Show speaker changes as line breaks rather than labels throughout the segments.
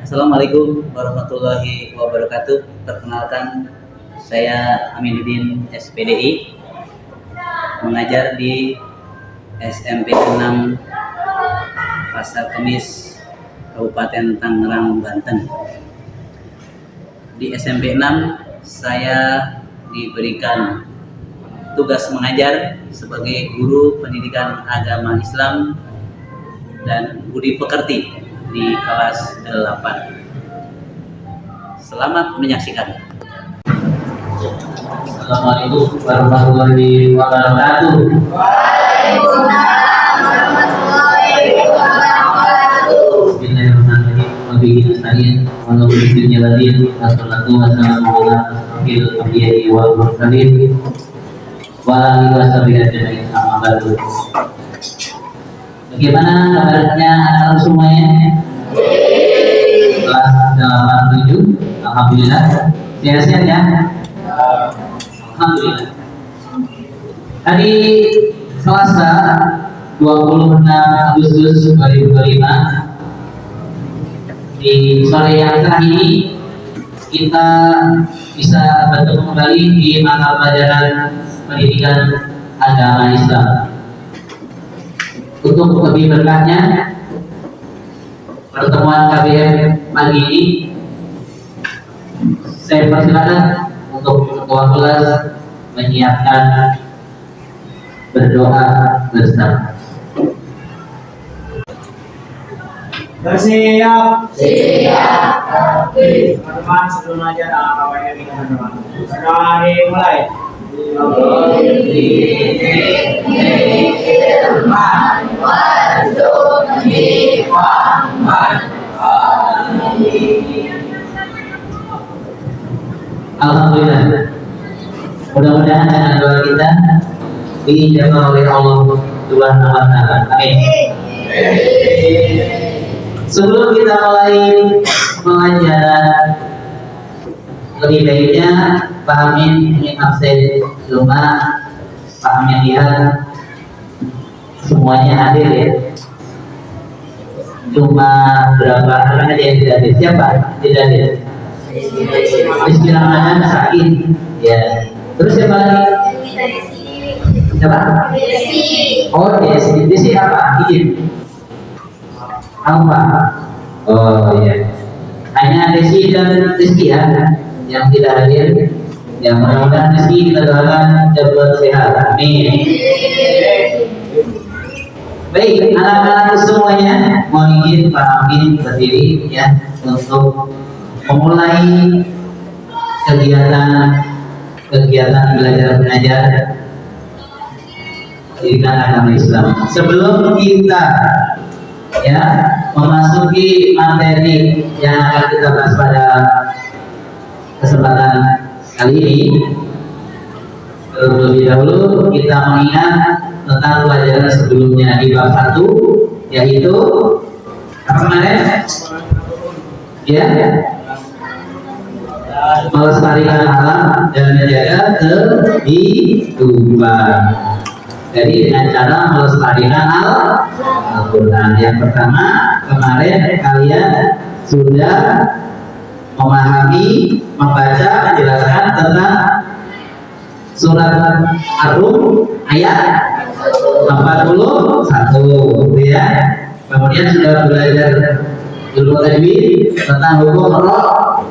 Assalamualaikum warahmatullahi wabarakatuh. Perkenalkan, saya Aminuddin SPDI, mengajar di SMP 6 Pasar Kemis, Kabupaten Tangerang, Banten. Di SMP 6 saya diberikan tugas mengajar sebagai guru pendidikan agama Islam dan budi pekerti di kelas 8. Selamat menyaksikan.
Assalamualaikum warahmatullahi wabarakatuh.
Waalaikumsalam warahmatullahi wabarakatuh.
Bismillahirrahmanirrahim. Wabillahi nasta'in wa nu'minu billahi wassalatu wassalamu ala asyrofil anbiya'i wal mursalin wa alihi washabihi ajma'in, amma ba'du. Bagaimana kabarnya anak semuanya? Kelas 87, alhamdulillah. Sehat-sehat ya? Alhamdulillah. Hari Selasa 26 Agustus 2025, di sore yang cerah ini kita bisa bertemu kembali di mata pelajaran pendidikan agama Islam. Untuk lebih berkahnya pertemuan KBM pagi ini, saya persilakan untuk ketua kelas menyiapkan berdoa bersama.
Bersiap.
Teman-teman, sebelum ajar awalnya dengan doa. Berdoa dimulai.
Alhamdulillah. Mudah-mudahan dengan doa kita diijabah oleh Allah Subhanahu wa Ta'ala. Amin. Sebelum kita mulai pelajaran, lebih baiknya Pak Amin ini absen cuma Pak Amin lihat semuanya hadir ya. Cuma berapa orang aja yang tidak hadir? Siapa tidak hadir? Bismillahirrahmanirrahim, sakit ya. Terus siapa lagi? Siapa? Oh, Desi apa? Izin apa? Oh iya, hanya Desi dan Rizky ya yang tidak hadir. Yang mudah-mudahan Rizky kita doakan cepat sehat. Amin. Baik, anak-anak semuanya, mohon izin Pak Amin berdiri ya untuk memulai kegiatan belajar mengajar pendidikan agama Islam. Sebelum kita ya memasuki materi yang akan kita bahas pada kesempatan kali ini, terlebih dahulu kita mengingat tentang pelajaran sebelumnya di bab 1, yaitu apa kemarin? Ya, melestarikan alam dan menjaga kehidupan. Jadi dengan cara melestarikan Al-Quran. Yang pertama, kemarin kalian sudah memahami, membaca, menjelaskan tentang surat Ar-Rum ayat 41 ya. Kemudian sudah belajar ilmu tajwid tentang hukum roh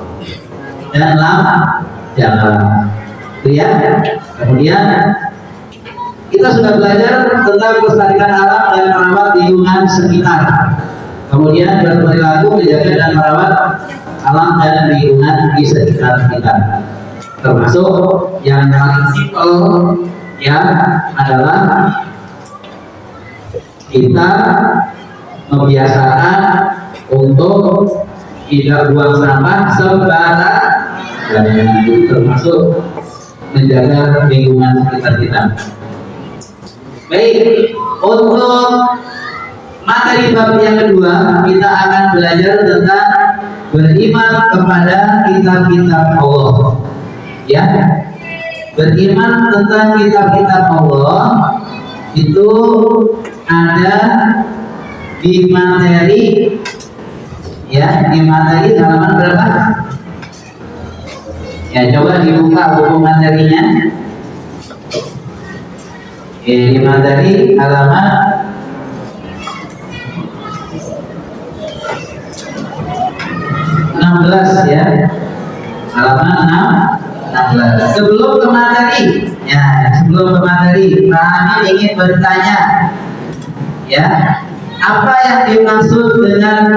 dan lam jamak ya. Kemudian kita sudah belajar tentang melestarikan alam dan merawat lingkungan sekitar. Kemudian berperilaku menjaga dan merawat alam dan lingkungan di sekitar kita. Termasuk yang paling simpel ya adalah kita membiasakan untuk tidak buang sampah sembarangan, dan itu termasuk menjaga lingkungan sekitar kita. Baik, untuk materi bab yang kedua kita akan belajar tentang beriman kepada kitab-kitab Allah. Ya, beriman tentang kitab-kitab Allah itu ada di materi Ya, di materi halaman berapa? Ya, coba dibuka buku materinya. Di materi halaman 16 ya. Halaman 16. Sebelum ke materi, ya, sebelum ke materi, Pak Amin ingin bertanya, ya, apa yang dimaksud dengan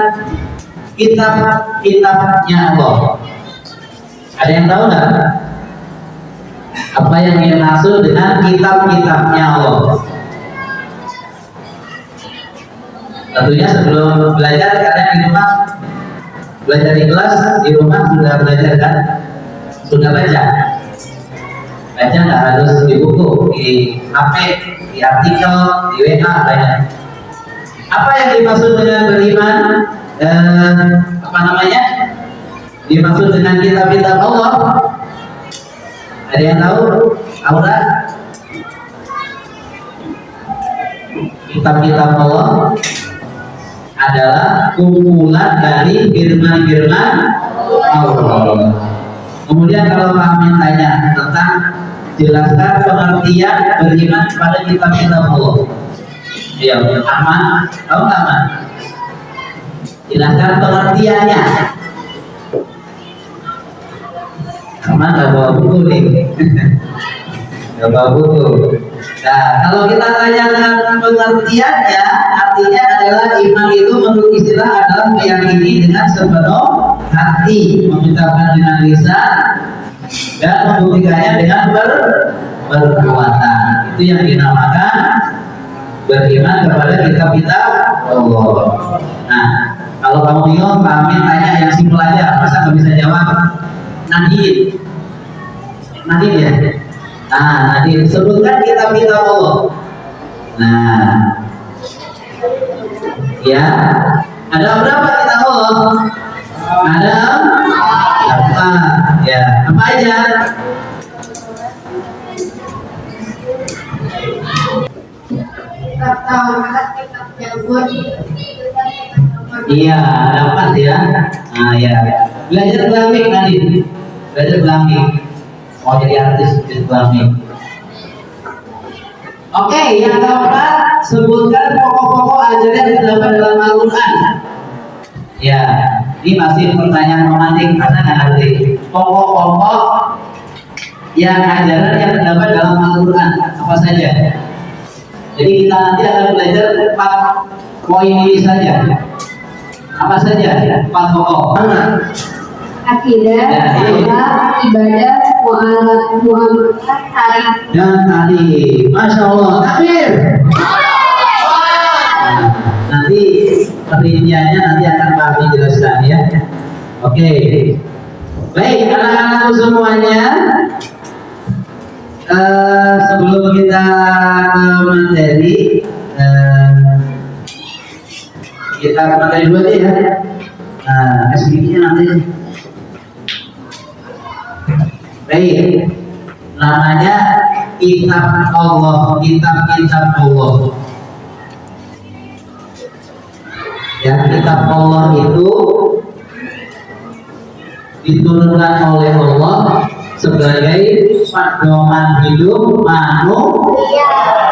kitab-kitabnya Allah? Ada yang tahu nggak? Apa yang dimaksud dengan kitab-kitabnya Allah? Tentunya sebelum belajar, kalian di rumah belajar di kelas, di rumah sudah belajar kan? Sudah baca? Baca nggak harus di buku, di HP, di artikel, di WA, banyak. Apa yang dimaksud dengan beriman? Apa namanya? Dimaksud dengan kitab-kitab Allah? Ada yang tahu? Aura? Kitab-kitab Allah adalah kumpulan dari firman-firman Allah. Kemudian kalau kami tanya tentang jelaskan pengertian beriman kepada kitab-kitab Allah. Ya, aman? Tahu nggak aman? Jelaskan pengertiannya. Aman nggak bawa buku nih? Nggak bawa buku. Nah, kalau kita tanyakan pengertiannya, artinya adalah iman itu menurut istilah adalah meyakini dengan sepenuh hati, mengucapkan dengan lisan, dan membuktikannya dengan perbuatan. Itu yang dinamakan beriman kepada kitab-kitab Allah. Nah, kalau kamu bingung, Pak Amin tanya yang simpel aja, masa nggak bisa jawab? Nadine ya. Nah, Nadine, sebutkan kitab-kitab Allah. Nah, ya, ada berapa kitab Allah? Ada apa? Ya, apa aja?
Kitab Taurat, kitab Zabur,
Iya, dapat ya. Nah, ya. Belajar belangik nanti. Belajar belangik. Mau jadi artis di belangik. Oke, yang keempat, sebutkan pokok-pokok ajaran yang terdapat dalam Al-Quran. Ya, ini masih pertanyaan romantik karena nggak ngerti. Pokok-pokok yang ajaran yang terdapat dalam Al-Quran apa saja? Jadi kita nanti akan belajar 4 poin ini saja. Apa saja? 4 pokok.
akidah, sholat, ibadah, muamalah, tarikh.
Dan tadi, masya Allah, takbir. Nah, nanti perinciannya nanti akan Pak Abi jelaskan ya. Oke. Baik, anak-anakku semuanya. Sebelum kita ke materi, kita ke materi dulu aja ya. Nah, SPG-nya nanti. Baik, namanya kitab Allah, kitab-kitab Allah. Ya, kitab Allah itu diturunkan oleh Allah sebagai pedoman hidup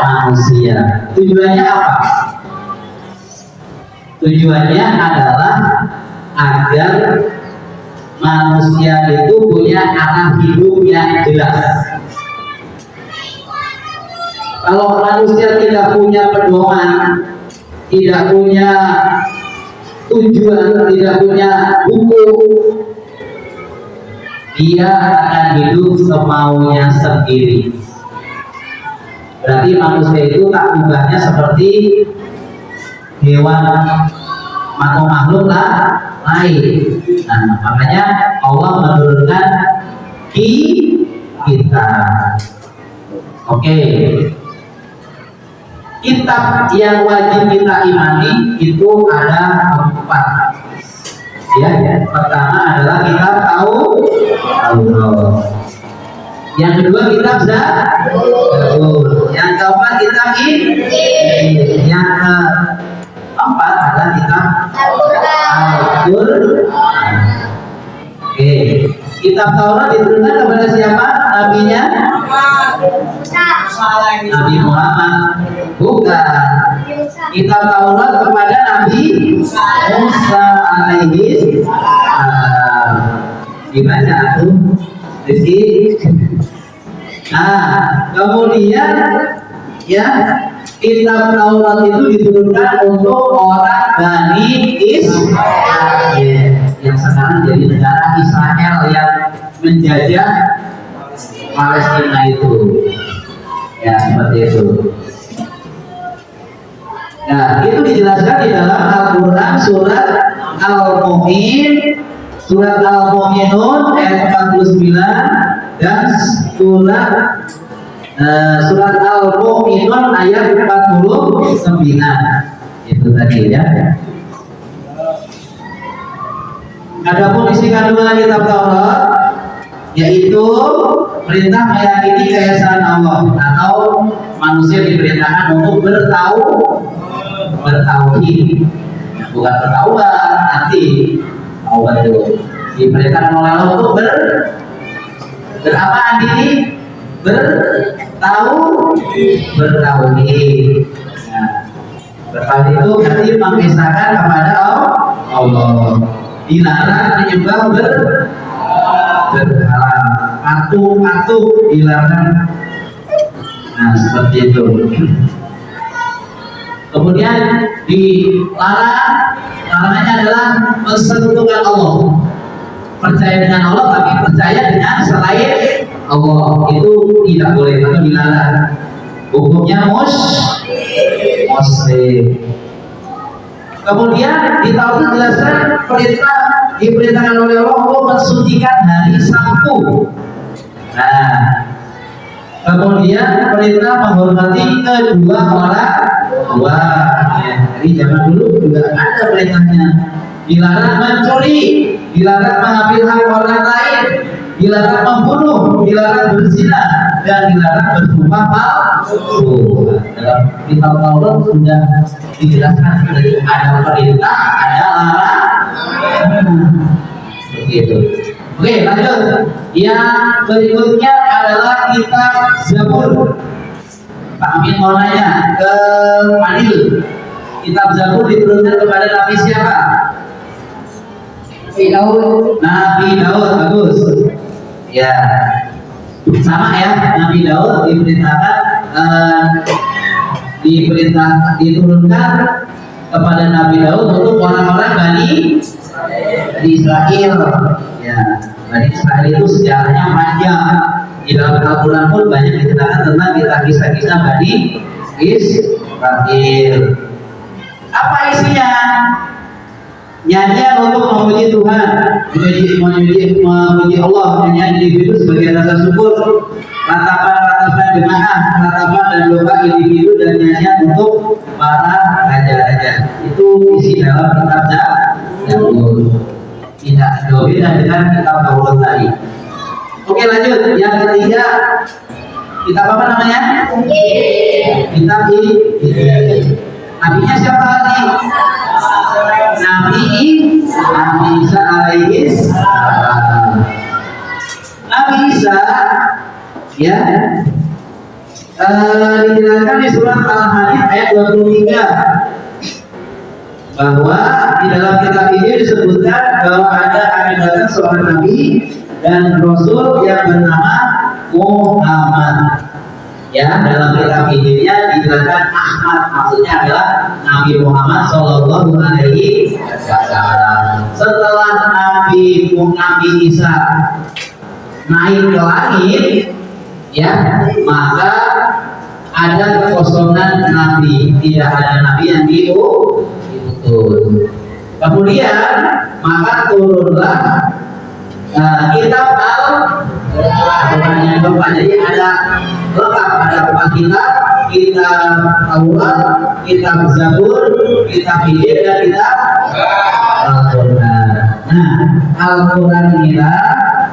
manusia. Tujuannya apa? Tujuannya adalah agar manusia itu punya arah hidup yang jelas. Kalau manusia tidak punya pedoman, tidak punya tujuan, tidak punya buku, dia akan hidup semaunya sendiri. Berarti manusia itu tak ubahnya seperti hewan atau makhluk lain. Nah, makanya Allah menurunkan kita. Oke. Kitab yang wajib kita imani itu ada 4. Ya, pertama adalah kitab Taurat. Yang kedua kitab Zabur. Yang keempat kitab Injil. Yang keempat adalah kitab Al-Qur'an. Oke, kitab Taurat diturunkan kepada siapa? Nabinya? Nabi Muhammad. Bukan. Kitab Taurat kepada Nabi Musa alaihi salam. Gimana tuh? Nah, kemudian ya kitab Taurat itu diturunkan untuk orang Bani Israel yang sekarang jadi negara Israel yang menjajah Palestina itu. Ya, seperti itu. Nah, itu dijelaskan di dalam Al-Quran surat Al-Mu'min, surat Al-Mu'minun ayat 49 dan surat Al-Mu'minun ayat 49. Itu tadi ya. Adapun isi kandungan kitab Taurat yaitu perintah meyakini keesaan Allah atau manusia diperintahkan untuk bertauhid, bukan bertaubat nanti. Taubat itu diperintahkan oleh Allah untuk berapaan ini? Bertauhid. Nah, bertauhid itu berarti mengesahkan kepada Allah. Dilarang menyembah berhala, patung dilarang. Nah, seperti itu. Kemudian larangannya adalah mensekutukan Allah. Percaya dengan Allah tapi percaya dengan selain Allah itu tidak boleh atau dilarang. Hukumnya musyrik. Kemudian di Taurat dijelaskan diperintahkan oleh Allah untuk mensucikan hari Sabtu. Nah, kemudian perintah menghormati kedua orang tua. Ya, jadi zaman dulu juga ada perintahnya. Dilarang mencuri, dilarang mengambil hak orang lain, dilarang membunuh, dilarang berzina, dan dilarang bersumpah palsu. Dalam kitab Taurat sudah dijelaskan dari ada perintah, ada larangan. Begitu. Oke, lanjut. Yang berikutnya adalah kitab Zabur. Pak Amin mau nanya ke Adil. Kitab Zabur diturunkan kepada Nabi siapa? Nabi Daud, bagus. Ya, sama ya. Nabi Daud diturunkan kepada Nabi Daud untuk orang-orang Bani Israel. Ya, Bani Israel itu sejarahnya panjang. Di dalam Al-Quran pun banyak diceritakan tentang kisah-kisah Bani Israel. Apa isinya? Nyanyian untuk memuji Tuhan, memuji Allah, nyanyian individu sebagai rasa syukur, ratapan jemaah, ratapan dan doa individu dan nyanyian untuk para raja-raja. Itu isi dalam kitab Zabur. Tidak berbeda dengan kitab Taurat tadi. Oke, lanjut. Yang ketiga, kitab apa namanya? Kitab Nabinya siapa lagi? Nabi Isa alaihi salam. Nabi Isa ya dijelaskan di surat Al-Hadid ayat 23 bahwa di dalam kitab ini disebutkan bahwa akan datang seorang nabi dan rasul yang bernama Muhammad. Ya, dalam kitab Injilnya dijelaskan Ahmad, maksudnya adalah Nabi Muhammad Shallallahu Alaihi Wasallam. Setelah Nabi Isa naik ke langit, ya, maka ada kekosongan nabi, tidak ada nabi yang diutus. Kemudian maka turunlah kitab Al-Quran yang keempat. Jadi ada lengkap, ada empat kitab Taurat, kitab Zabur, kitab Injil dan kitab Al-Quran. Nah, Al-Quran inilah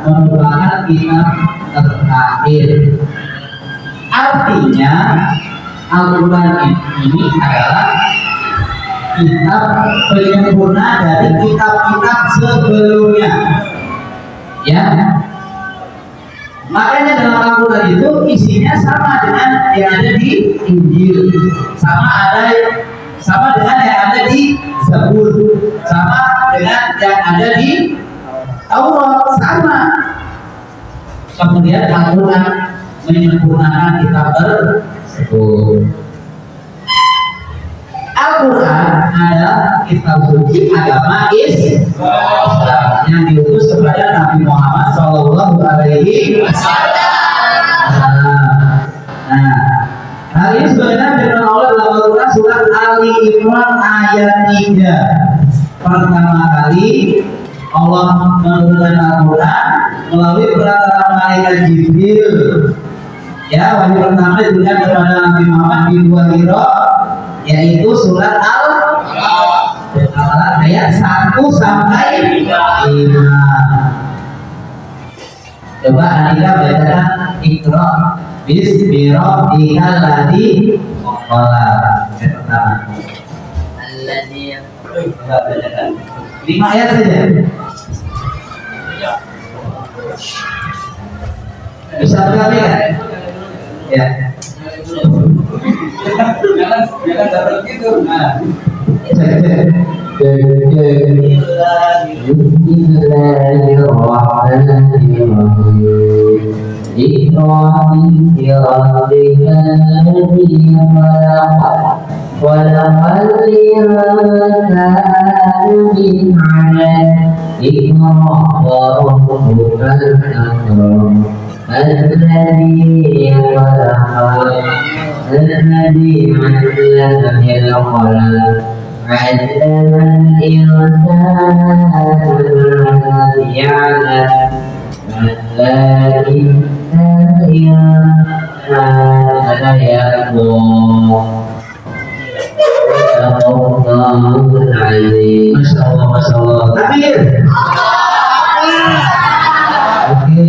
merupakan kitab terakhir. Artinya Al-Quran ini adalah kitab penyempurna dari kitab-kitab sebelumnya. Ya, makanya dalam Al-Quran itu isinya sama dengan yang ada di Injil, sama dengan yang ada di Zabur, sama dengan yang ada di Taurat, sama. Kemudian Al-Quran menyempurnakan kitab tersebut. Al-Quran adalah kitab suci agama Islam yang diutus kepada Nabi Muhammad Shallallahu Alaihi Wasallam. Nah, hal ini sebenarnya firman Allah dalam Al-Quran surat Ali Imran ayat 3. Pertama kali Allah menurunkan Al-Quran melalui perantara malaikat Jibril. Ya, wahyu pertama diberikan kepada Nabi Muhammad di Gua Hira, yaitu surat Al-Baqarah ayat 1 sampai 5. Coba Anika bacakan Iqra bismi rabbikal ladzi khalaq. Yang pertama.
Alladzi
5 ayat saja. Bisa berkali kan? Ya.
Jangan dapat gitu. Nah.
الذي خلق الذي علم بالقلم علم الإنسان ما يعلم الذي الإنسان يكفر. Masya Allah. Takbir. Oke.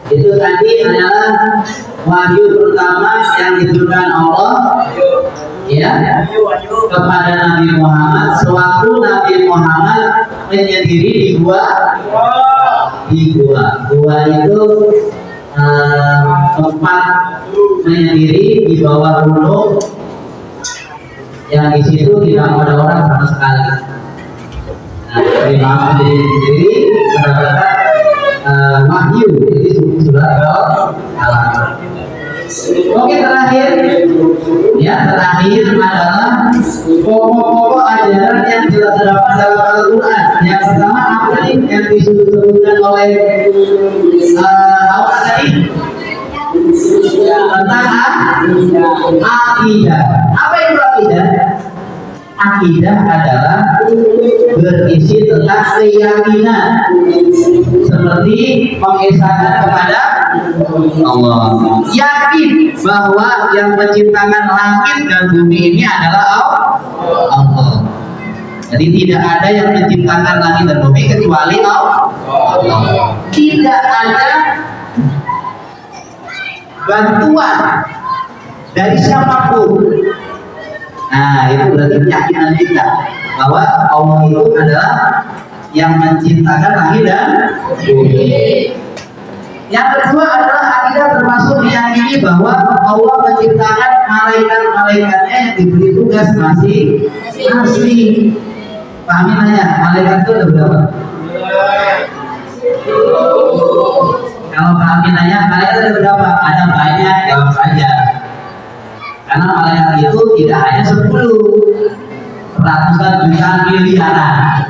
Itu tadi adalah wahyu pertama yang diturunkan Allah ya kepada Nabi Muhammad sewaktu Nabi Muhammad menyendiri di gua itu tempat menyendiri di bawah gunung yang di situ tidak ada orang sama sekali. Nah, Nabi Muhammad sendiri mendapatkan wahyu jadi surat Al-Alaq. Oke, terakhir adalah pokok-pokok ajaran yang tidak terdapat dalam Al-Quran. Yang pertama apa nih yang disebutkan oleh Allah tadi tentang akidah. Apa itu akidah? Akidah adalah berisi tentang keyakinan seperti pengesahan kepada Allah, yakin bahwa yang menciptakan langit dan bumi ini adalah Allah. Jadi tidak ada yang menciptakan langit dan bumi kecuali Allah. Tidak ada bantuan dari siapapun. Nah, itu berarti keyakinan kita bahwa Allah itu adalah yang menciptakan langit dan bumi. Yang kedua adalah akidah termasuk meyakini bahwa Allah menciptakan malaikat-malaikatnya yang diberi tugas masing-masing. Pahami nanya, malaikat itu ada berapa? Kalau pahami nanya, malaikat ada berapa? Ada banyak, jawab saja. Karena malaikat itu tidak hanya 10, ratusan juta miliaran.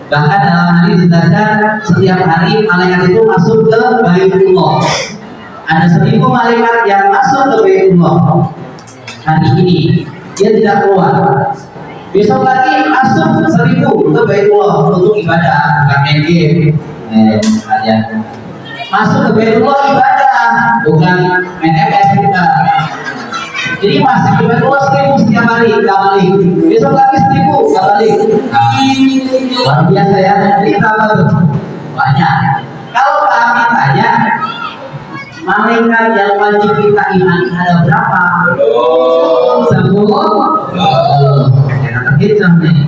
Bahkan dalam hadis dijelaskan setiap hari malaikat itu masuk ke Baitullah. Ada 1000 malaikat yang masuk ke Baitullah. Hari ini dia tidak keluar. Besok lagi masuk 1000 ke Baitullah untuk ibadah, bukan main game. Masuk ke Baitullah ibadah, bukan main MS juga. Jadi masih di Baitullah 1000 setiap hari, kembali. Besok lagi 1000 kembali. Luar biasa ya. Jadi berapa tuh? Banyak. Kalau kami tanya, malaikat yang wajib kita imani ada berapa? 10. Yang hijrah nih.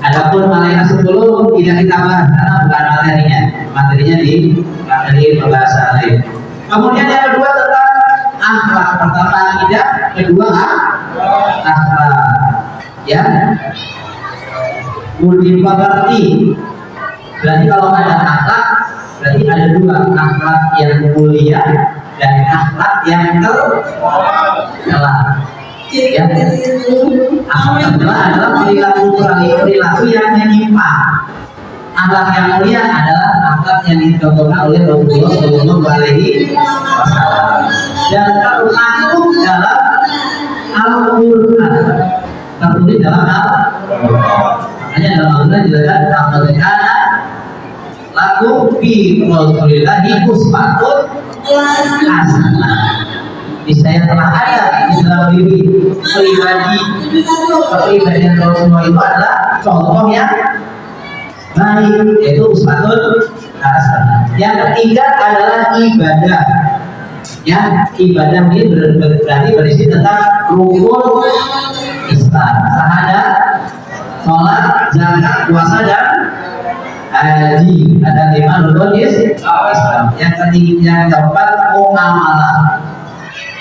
Adapun malaikat 10 tidak kita bahas karena bukan materinya. Materinya di materi pembahasan lain. Kemudian yang kedua tentang akhlak. Pertama akidah, kedua akhlak. Ya. Multiparti. Berarti kalau ada akhlak, berarti ada dua, akhlak yang mulia dan akhlak yang tercela. Ya. Akhlak adalah perilaku yang menyimpang. Akhlak yang mulia adalah akhlak yang dicontohkan oleh Rasulullah Shallallahu Alaihi Wasallam dan termaktub dalam Al-Quran, tertulis dalam Al-Quran. Makanya dalam Al-Quran dijelaskan Al-Quran lagu fi Rasulillahi uswatun hasanah. Saya telah ada di dalam diri kepribadian Rasulullah itu adalah contoh yang baik, yaitu uswatun hasanah. Yang ketiga adalah ibadah. Ya, ibadah ini berarti berisi tentang rukun Islam, syahadat, sholat, zakat, puasa dan haji. Ada 5 rukun Islam. Yang ketiga, yang keempat muamalah.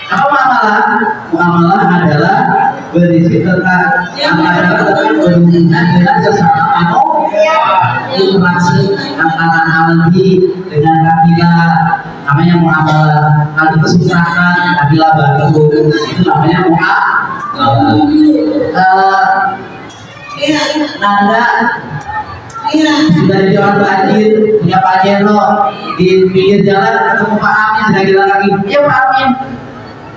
Apa muamalah? Muamalah adalah berisi tentang berhubungan dengan sesama manusia, interaksi antara alami dengan kafilah, namanya muamalah. Kalau kesusahan kafilah bantu, itu namanya muamalah. Nanda sudah jadi orang banjir, punya Pak Jero di pinggir jalan, ketemu Pak Amin sedang jalan kaki, ya Pak Amin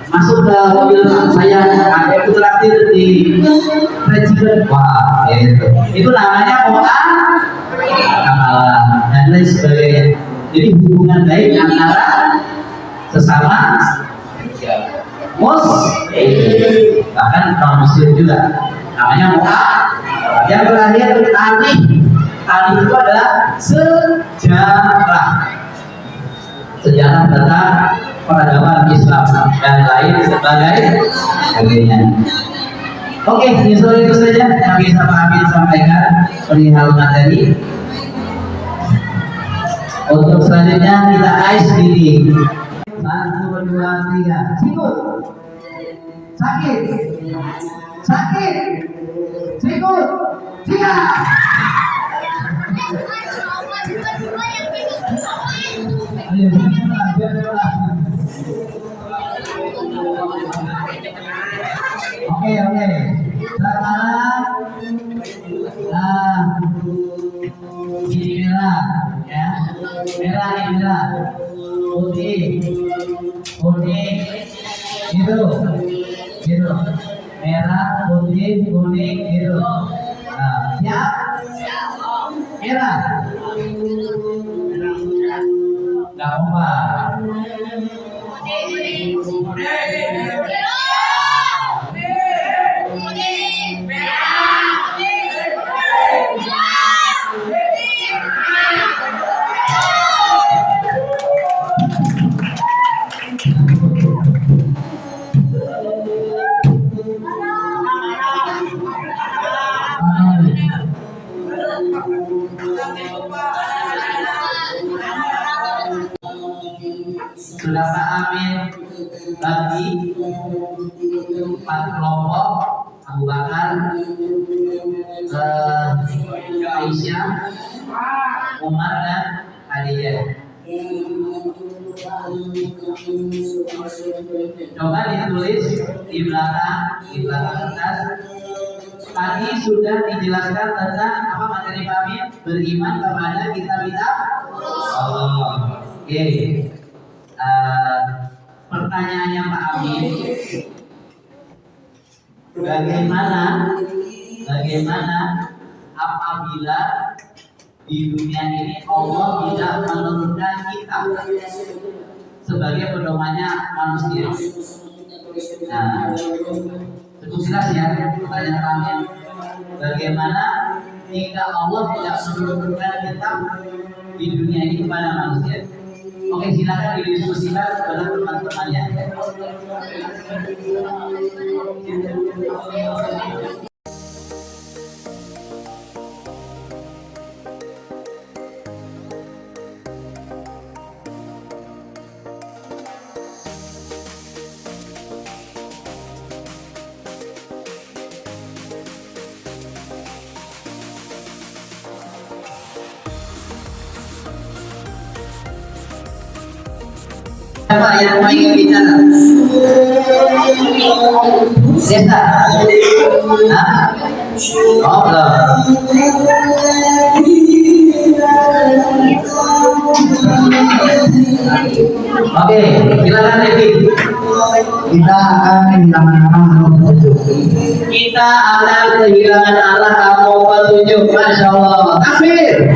masuk ke mobil saya, ada yang traktir di presiden, wah itu namanya muamalah dan lain sebagainya. Jadi hubungan baik antara sesama muslim, bahkan non muslim juga, namanya muamalah. Yang terakhir tarikh itu adalah sejarah tentang peradaban Islam dan lain sebagainya. Oke, itu saja yang bisa Pak Amin sampaikan perihal materi. Untuk selanjutnya kita ice diri. 1, 2, 3. Sikut. Sakit. Sikut. Siap. Oke. Sekarang ini merah, ya. Merah ini merah. Putih. Biru. Merah, putih, kuning, biru. Siap? Merah. Gak apa. Sudah Pak Amin bagi 4 kelompok, Abu Bakar, Aisyah, Umar dan Khadijah. Coba ditulis di belakang kertas. Tadi sudah dijelaskan tentang apa materi Pak Amin, beriman kepada kitab-kitab Allah. Oke. Pertanyaannya Pak Amin, bagaimana apabila di dunia ini Allah tidak menurunkan kitab sebagai pedomannya manusia? Nah, cukup jelas ya pertanyaan kami. Bagaimana jika Allah tidak menurunkan kitab di dunia ini kepada manusia? Oke, silakan didiskusikan kepada teman-temannya. Siapa yang mau ingin bicara? Desa? Hah? Oh, belum. Oke, silakan Devi.
Kita akan kehilangan arah petunjuk.
Kita akan kehilangan arah atau petunjuk. Masya Allah. Takbir.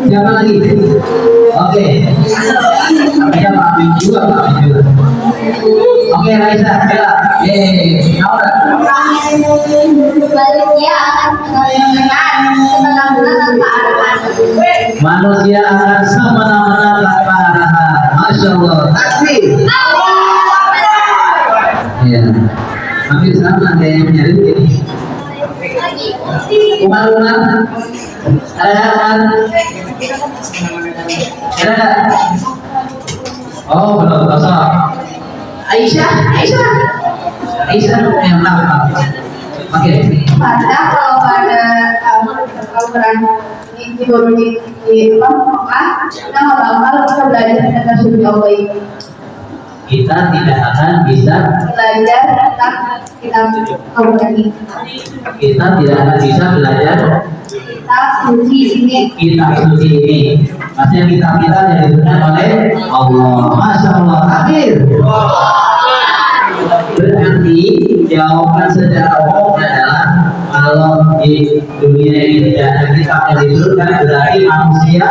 Siapa lagi? Oke. Ada Pak Amin juga, Pak Amin juga. Oke, Raisa, Bella. Naura.
Manusia akan kemana-mana tanpa arahan.
Manusia akan semena-mena tanpa arahan. Masya Allah. Takbir. Ya. Hampir sama ada yang nyari ini. Umar. Ada kan? Ada. Oh, belum kosong. Aisyah. Yang maaf. Oke.
Pada kalau baru di apa kita nggak bakal bisa belajar tentang suci Allah itu.
Kita tidak akan bisa
Belajar tentang kitab Al-Quran ini.
kita tidak akan bisa belajar
Kitab suci ini.
kitab suci ini. Maksudnya kitab kita yang diberikan oleh Allah. Masya Allah. Akhir. Berarti jawaban secara umum adalah kalau di dunia ini tidak ada kitab yang diturunkan, berarti manusia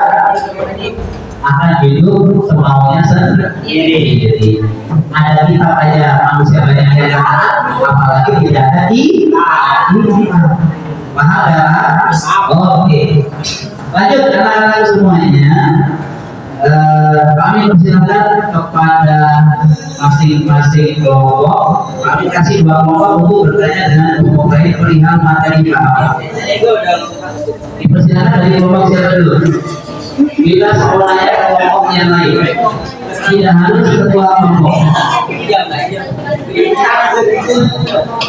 akan hidup semaunya sendiri. Jadi ada kitab aja manusia banyak yang kata, apalagi tidak ada di paham ya? Oke. Lanjut anak-anak semuanya. Kami persilakan kepada masing-masing kelompok. Kami kasih 2 kelompok untuk bertanya dengan menguasai perihal materi Pak. Dipersilakan dari kelompok siapa dulu? Bila sekolahnya kelompok yang lain, tidak harus ketua kelompok.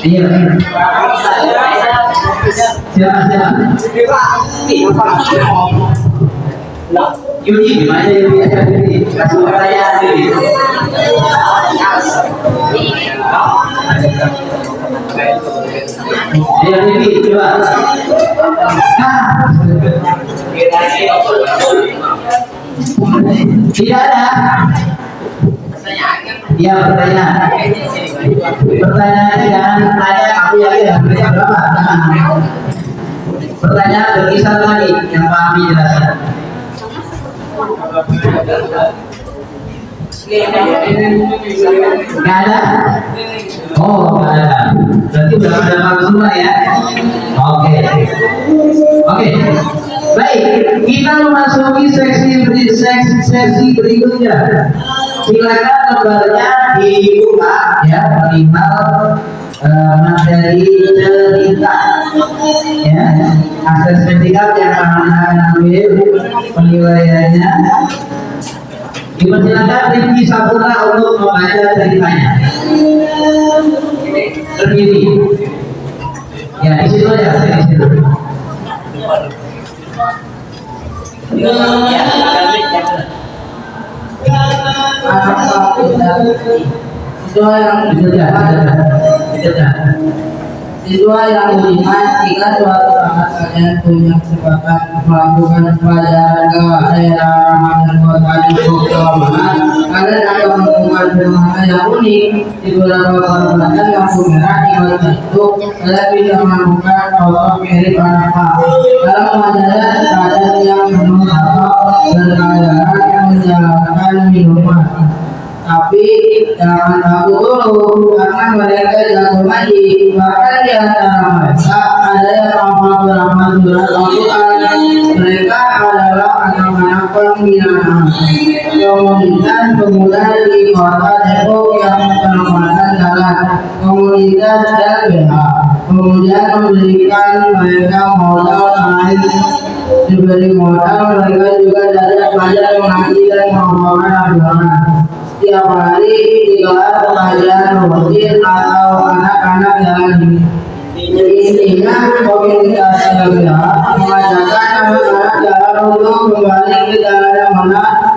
Iya. Siapa? Yudi, gimana Yudi? Kasih pertanyaan Yudi. Ayo Yudi, coba. Tidak ada. Ya, pertanyaan. Pertanyaan jangan tanya aku yakin harganya berapa. Pertanyaan berkisar lagi yang pahami jelaskan. Nggak ada? Oh, nggak ada. Berarti udah ada langsung lah ya. Oke. Baik, kita memasuki sesi berikutnya. Silakan lembarnya dibuka ya, perihal materi cerita ya, asesmen tingkat yang akan ambil penilaiannya. Dipersilakan Rizky Saputra untuk membaca ceritanya. Berdiri. Ya, di situ aja, di situ.
Siswa yang budiman, jika suatu saat kalian punya kesempatan melakukan pelajaran ke daerah Ramadan kota di Pekalongan, kalian akan menemukan fenomena yang unik di beberapa kabupaten lampu merah di kota itu. Kalian bisa menemukan sosok mirip Arafah. Dalam pelajaran ada yang penuh sosok dan pelajaran menjalankan minuman. Tapi jangan takut dulu, karena mereka jago ngaji. Bahkan di antara mereka ada yang hafal beramal surat Al-Quran. Mereka adalah anak-anak pembinaan komunitas pemuda di kota Depok yang penempatan jalan komunitas LBH. Kemudian memberikan mereka modal naik. Diberi modal, mereka juga belajar mengaji dan menghafalkan Al-Quran. Setiap hari digelar pengajian rutin atau anak-anak jalan. Intinya komunitas LBH mengajarkan anak-anak jalan untuk kembali ke jalan yang benar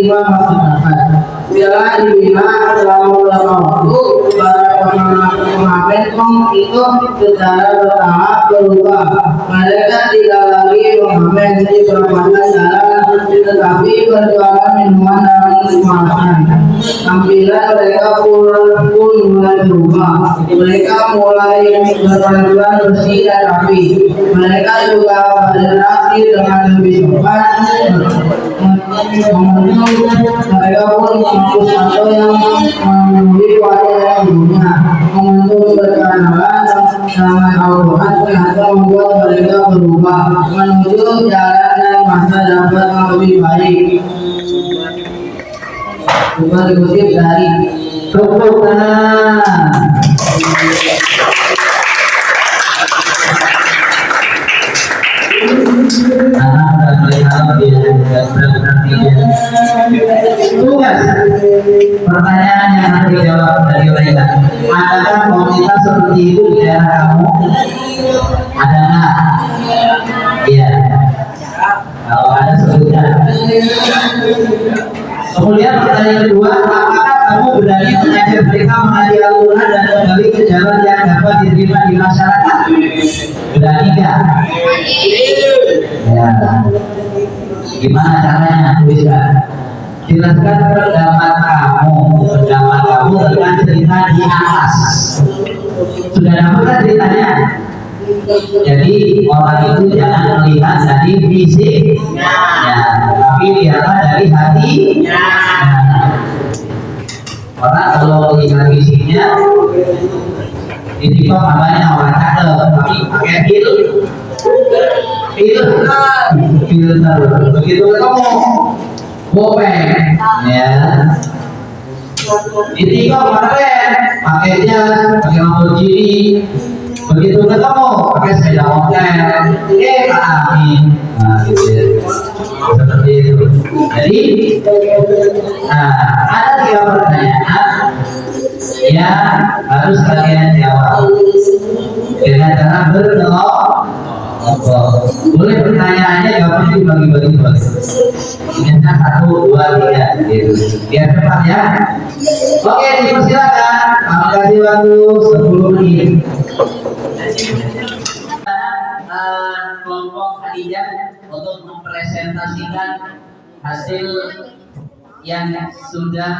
diterima masyarakat. Bila dibina selama waktu, para pengamen itu secara bertahap berubah. Mereka tidak lagi mengamen di perempatan jalan, tetapi berjualan minuman dan makanan. Tampilan mereka pun mulai berubah. Mereka mulai berpenampilan bersih dan rapi. Mereka juga berinteraksi dengan lebih sopan. Mereka pun mengaku satu yang memenuhi wajah yang dunia. Menguntung berkenalan dengan Al-Quran ternyata membuat mereka berubah menuju jalan dan masa depan yang lebih baik. Juga dikutip dari
Tepuk tangan. Tugas pertanyaan yang harus dijawab dari mereka. Adakah komunitas seperti itu di daerah kamu? Ada nggak? Iya. Kalau ada sebutkan. Kemudian pertanyaan kedua, apakah kamu berani mengajak mereka mengaji Al-Quran dan kembali ke jalan yang dapat diterima di masyarakat? Berani nggak? Ya. Gimana caranya? Bisa jelaskan pendapat kamu tentang cerita di atas. Sudah dapat kan ceritanya? Jadi orang itu jangan melihat dari fisiknya, tapi lihatlah dari hatinya. Orang kalau melihat fisiknya, di TikTok namanya orang cakep, tapi pakai filter. Begitu ketemu bopeng, ya. Di TikTok kemarin pakai jas, pakai Lamborghini. Begitu ketemu pakai sepeda motor, amin. Nah, gitu. Seperti itu. Jadi, ada 3 pertanyaan yang harus kalian jawab dengan cara berkelompok. Boleh pertanyaannya jawabnya dibagi-bagi. Ingatkan 1, 2, 3 gitu. Biar cepat ya. Oke, dipersilakan. Kami kasih waktu 10 menit. Kelompok Khadijah untuk mempresentasikan hasil yang sudah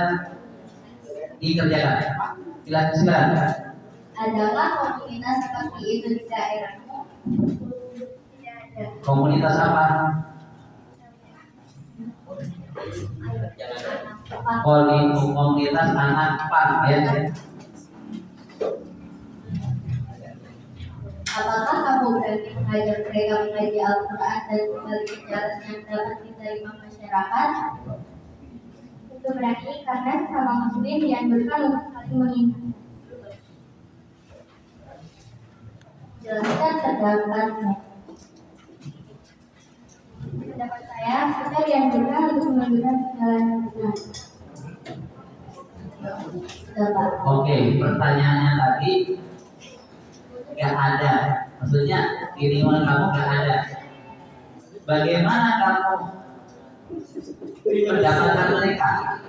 dikerjakan. Silakan.
Adakah komunitas seperti itu di daerahmu?
Komunitas apa? Komunitas anak PAN ya.
Apakah kamu berani mengajak mereka mengaji Al-Quran dan kembali ke jalan yang dapat diterima masyarakat?
Itu berarti karena sama muslim dianjurkan untuk saling mengingat.
Jelaskan pendapatmu.
Pendapat saya, kita dianjurkan untuk menunjukkan jalan yang benar.
Oke, pertanyaannya tadi nggak ada, maksudnya kiriman kamu nggak ada. Bagaimana kamu mendapatkan mereka?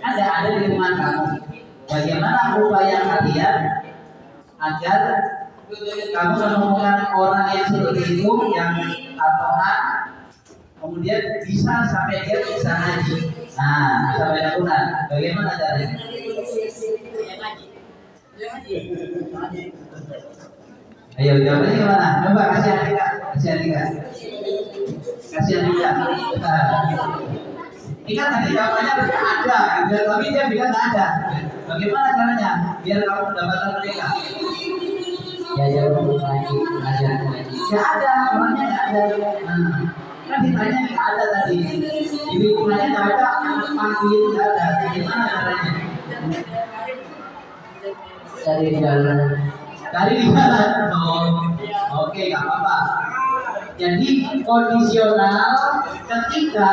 Ada di lingkungan kamu. Bagaimana upaya kalian agar kamu menemukan orang yang seperti itu yang tatoan, kemudian bisa sampai dia bisa ngaji. Nah, bisa baca Quran. Bagaimana caranya? Ayo jawabannya gimana? Coba kasih Andika. Ini kan tadi jawabannya ada, tapi dia bilang nggak ada. Bagaimana caranya biar kamu mendapatkan mereka? Ya jawab lagi, ajar. Nggak ada, orangnya nggak ada. Kan ditanya nggak ada tadi. Di lingkungannya nggak ada, pagi itu nggak ada. Bagaimana caranya? Cari di jalan. Oke, nggak apa-apa. Jadi kondisional ketika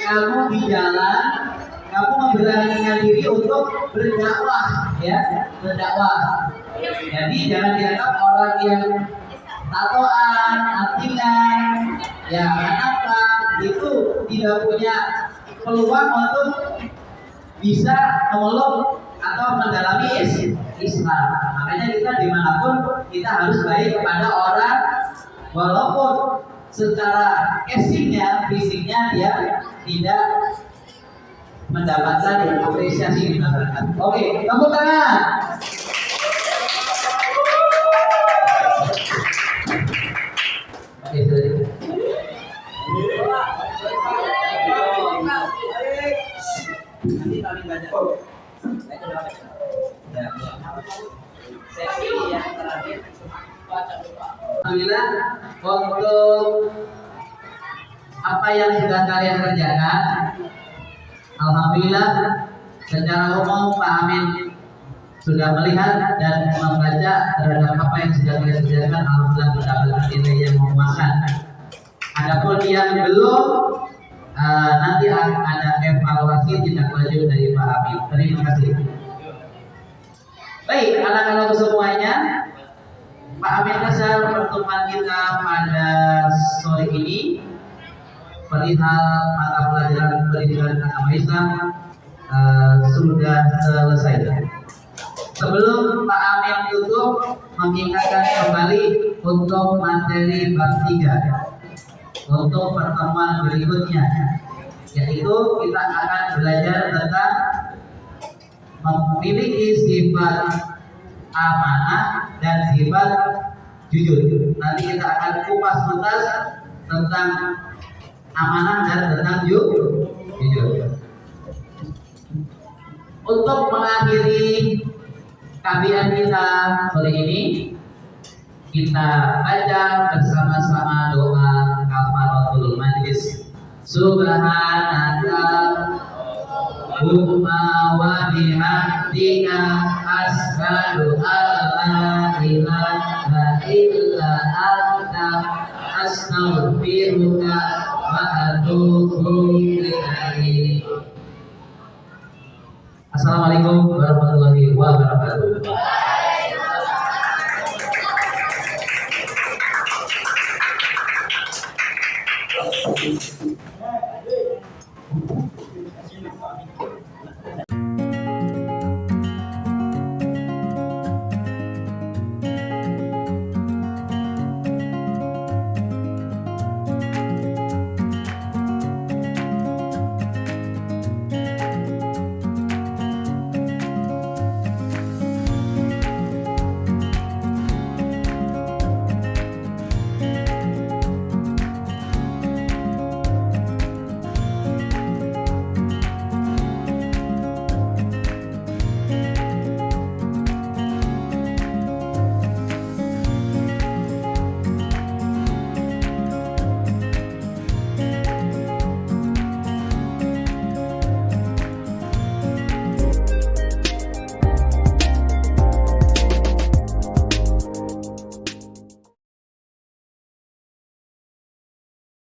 kamu di jalan, kamu memberanikan diri untuk berdakwah, ya, berdakwah. Jadi jangan dianggap orang yang tatoan, artinya, ya apa itu tidak punya peluang untuk bisa memeluk atau mendalami Islam. Makanya kita dimanapun kita harus baik kepada orang, walaupun secara casingnya, fisiknya dia tidak mendapatkan apresiasi di masyarakat. Oke, tepuk tangan. Oke, sudah.
Nanti kami belajar. Sesi yang terakhir baca doa.
Alhamdulillah untuk apa yang sudah kalian kerjakan, alhamdulillah secara umum Pak Amin sudah melihat dan membaca terhadap apa yang sudah kalian kerjakan, alhamdulillah mendapatkan nilai yang memuaskan. Adapun yang belum, nanti akan ada evaluasi tindak lanjut dari Pak Amin. Terima kasih. Baik, anak-anak semuanya, Pak Amin Kasar, pertemuan kita pada sore ini perihal mata pelajaran pendidikan agama Islam sudah selesai. Sebelum Pak Amin tutup, mengingatkan kembali untuk materi bab 3 untuk pertemuan berikutnya, yaitu kita akan belajar tentang memiliki sifat amanah dan sifat jujur. Nanti kita akan kupas tuntas tentang amanah dan tentang jujur. Untuk mengakhiri kajian kita sore ini, kita baca bersama-sama doa kafaratul majlis. Subhanaka Allahumma wa bihamdika asyhadu an la ilaha illa anta astaghfiruka wa atubu ilaik. Assalamualaikum warahmatullahi wabarakatuh.